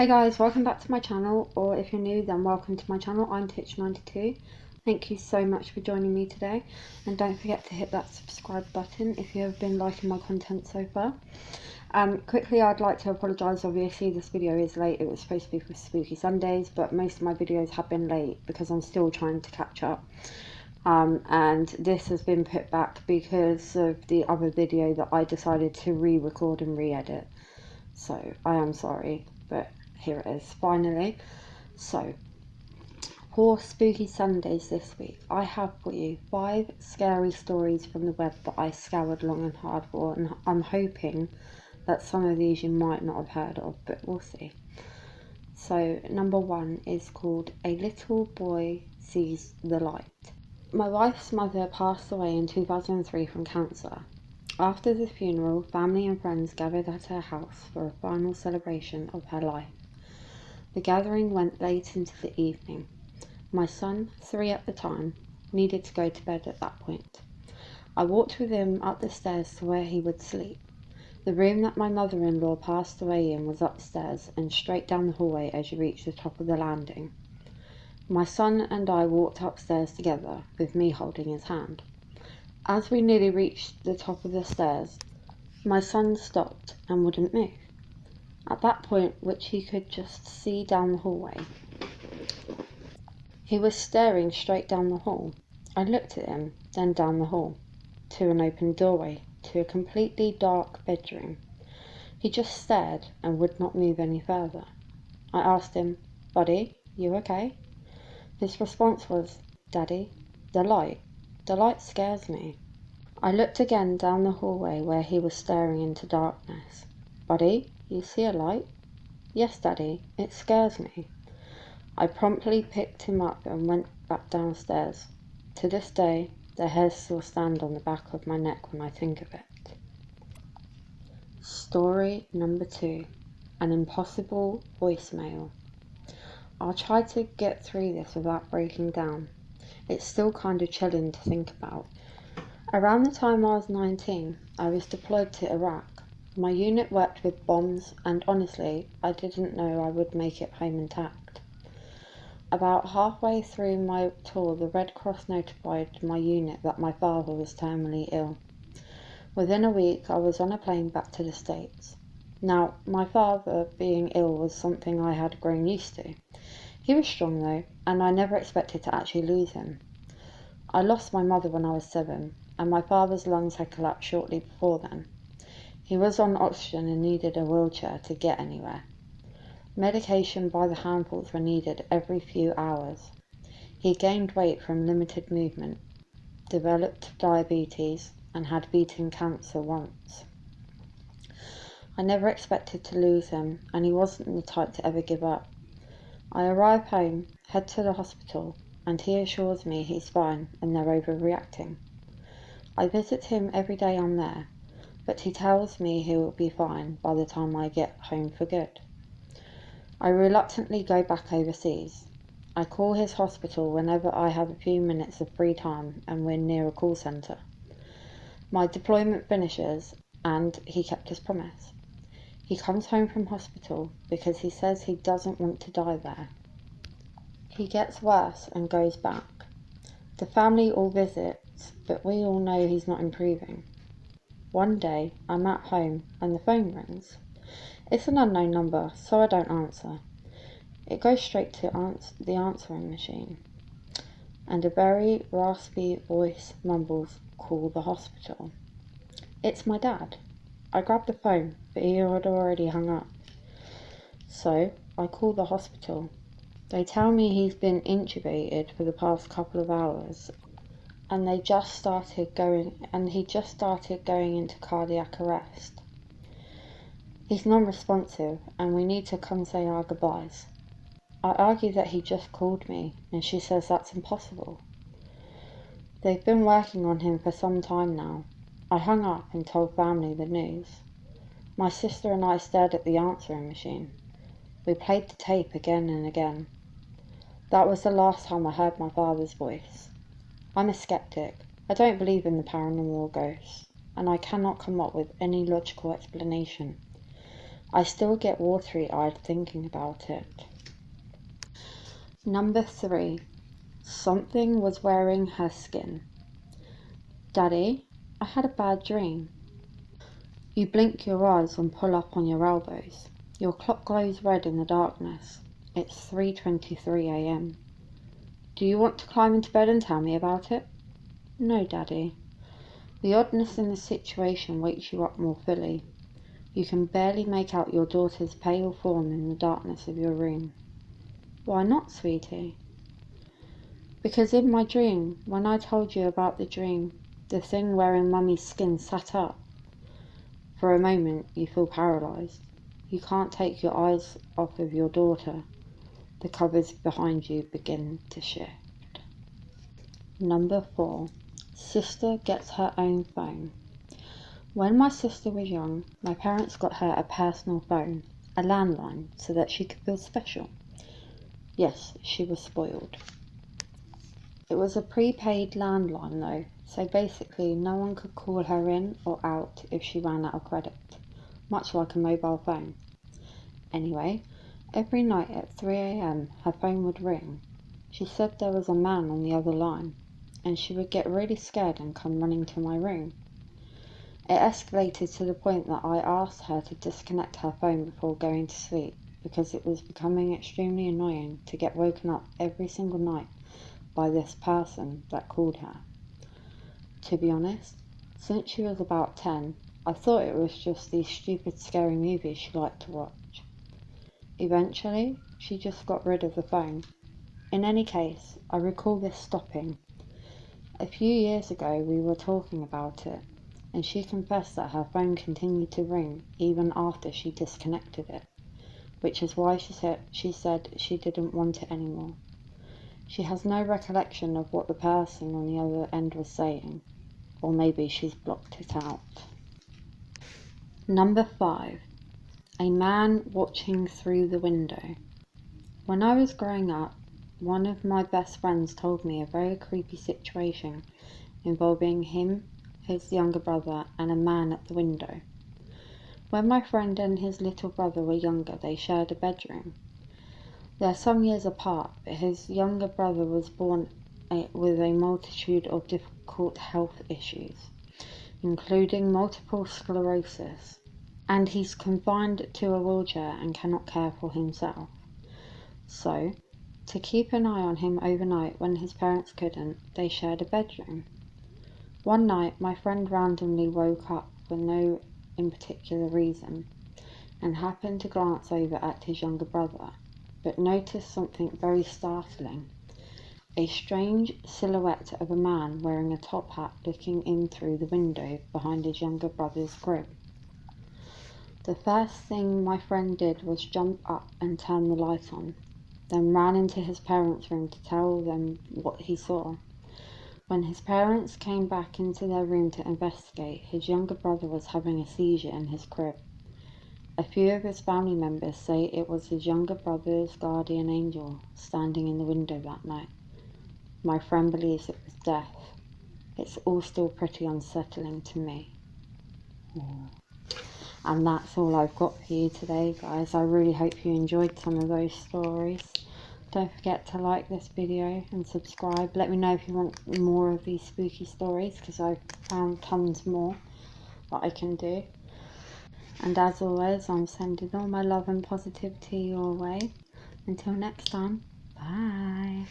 Hey guys, welcome back to my channel, or if you're new then welcome to my channel. I'm Titch92. Thank you so much for joining me today, and don't forget to hit that subscribe button if you have been liking my content so far. Quickly, I'd like to apologise. Obviously this video is late. It was supposed to be for Spooky Sundays, but most of my videos have been late because I'm still trying to catch up. And this has been put back because of the other video that I decided to re-record and re-edit. So I am sorry, but here it is finally. So for Spooky Sundays this week, I have for you 5 scary stories from the web that I scoured long and hard for, and I'm hoping that some of these you might not have heard of, but we'll see. So number 1 is called A Little Boy Sees the Light. My wife's mother passed away in 2003 from cancer. After the funeral, family and friends gathered at her house for a final celebration of her life. The gathering went late into the evening. My son, 3 at the time, needed to go to bed at that point. I walked with him up the stairs to where he would sleep. The room that my mother-in-law passed away in was upstairs and straight down the hallway as you reach the top of the landing. My son and I walked upstairs together, with me holding his hand. As we nearly reached the top of the stairs, my son stopped and wouldn't move. At that point, which he could just see down the hallway, he was staring straight down the hall. I looked at him, then down the hall, to an open doorway, to a completely dark bedroom. He just stared and would not move any further. I asked him, "Buddy, you okay?" His response was, "Daddy, the light scares me." I looked again down the hallway where he was staring into darkness. "Buddy, you see a light?" "Yes, Daddy, it scares me." I promptly picked him up and went back downstairs. To this day, the hairs still stand on the back of my neck when I think of it. Story number 2, An Impossible Voicemail. I'll try to get through this without breaking down. It's still kind of chilling to think about. Around the time I was 19, I was deployed to Iraq. My unit worked with bombs, and honestly, I didn't know I would make it home intact. About halfway through my tour, the Red Cross notified my unit that my father was terminally ill. Within a week, I was on a plane back to the States. Now, my father being ill was something I had grown used to. He was strong though, and I never expected to actually lose him. I lost my mother when I was 7, and my father's lungs had collapsed shortly before then. He was on oxygen and needed a wheelchair to get anywhere. Medication by the handfuls were needed every few hours. He gained weight from limited movement, developed diabetes, and had beaten cancer once. I never expected to lose him, and he wasn't the type to ever give up. I arrive home, head to the hospital, and he assures me he's fine and they're overreacting. I visit him every day I'm there, but he tells me he will be fine by the time I get home for good. I reluctantly go back overseas. I call his hospital whenever I have a few minutes of free time and we're near a call centre. My deployment finishes and he kept his promise. He comes home from hospital because he says he doesn't want to die there. He gets worse and goes back. The family all visits, but we all know he's not improving. One day, I'm at home and the phone rings. It's an unknown number, so I don't answer. It goes straight to the answering machine, and a very raspy voice mumbles, "Call the hospital." It's my dad. I grab the phone, but he had already hung up. So, I call the hospital. They tell me he's been intubated for the past couple of hours, and he just started going into cardiac arrest. He's non-responsive, and we need to come say our goodbyes. I argue that he just called me, and she says that's impossible. They've been working on him for some time now. I hung up and told family the news. My sister and I stared at the answering machine. We played the tape again and again. That was the last time I heard my father's voice. I'm a skeptic. I don't believe in the paranormal or ghosts, and I cannot come up with any logical explanation. I still get watery-eyed thinking about it. Number 3. Something was wearing her skin. Daddy, I had a bad dream. You blink your eyes and pull up on your elbows. Your clock glows red in the darkness. It's 3:23 a.m. Do you want to climb into bed and tell me about it? No, Daddy. The oddness in the situation wakes you up more fully. You can barely make out your daughter's pale form in the darkness of your room. Why not, sweetie? Because in my dream, when I told you about the dream, the thing wearing Mummy's skin sat up. For a moment, you feel paralysed. You can't take your eyes off of your daughter. The covers behind you begin to shift. Number 4. Sister gets her own phone. When my sister was young, my parents got her a personal phone, a landline, so that she could feel special. Yes, she was spoiled. It was a prepaid landline though, so basically no one could call her in or out if she ran out of credit, much like a mobile phone. Anyway, every night at 3 a.m. her phone would ring. She said there was a man on the other line, and she would get really scared and come running to my room. It escalated to the point that I asked her to disconnect her phone before going to sleep, because it was becoming extremely annoying to get woken up every single night by this person that called her. To be honest, since she was about 10, I thought it was just these stupid scary movies she liked to watch. Eventually, she just got rid of the phone. In any case, I recall this stopping. A few years ago we were talking about it, and she confessed that her phone continued to ring even after she disconnected it, which is why she said she didn't want it anymore. She has no recollection of what the person on the other end was saying, or maybe she's blocked it out. Number 5. A man watching through the window. When I was growing up, one of my best friends told me a very creepy situation involving him, his younger brother, and a man at the window. When my friend and his little brother were younger, they shared a bedroom. They're some years apart, but his younger brother was born with a multitude of difficult health issues, including multiple sclerosis, and he's confined to a wheelchair and cannot care for himself. So, to keep an eye on him overnight when his parents couldn't, they shared a bedroom. One night, my friend randomly woke up for no in particular reason, and happened to glance over at his younger brother, but noticed something very startling. A strange silhouette of a man wearing a top hat looking in through the window behind his younger brother's crib. The first thing my friend did was jump up and turn the light on, then ran into his parents' room to tell them what he saw. When his parents came back into their room to investigate, his younger brother was having a seizure in his crib. A few of his family members say it was his younger brother's guardian angel standing in the window that night. My friend believes it was death. It's all still pretty unsettling to me. And that's all I've got for you today, guys. I really hope you enjoyed some of those stories. Don't forget to like this video and subscribe. Let me know if you want more of these spooky stories, because I've found tons more that I can do. And as always, I'm sending all my love and positivity your way. Until next time, bye.